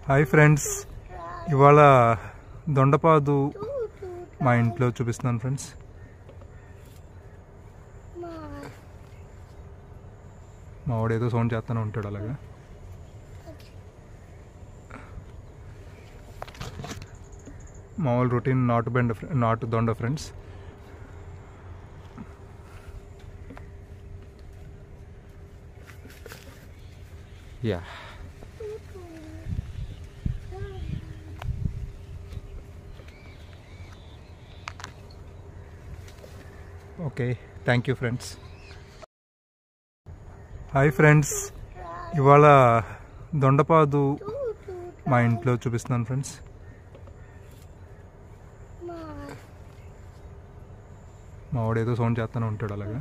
Hi friends, ఇవాళ దొండపాదు మా ఇంట్లో చూపిస్తున్నాను ఫ్రెండ్స్. మా వాడు ఏదో సౌండ్ చేస్తూనే ఉంటాడు అలాగా. మామూలు రొటీన్ నాటు దొండ friends. Yeah okay, thank you friends. Hi friends, ఇవాళ దొండపాదు మా ఇంట్లో చూపిస్తున్నాను ఫ్రెండ్స్. మా వాడు ఏదో సౌండ్ చేస్తూనే ఉంటాడు అలాగా.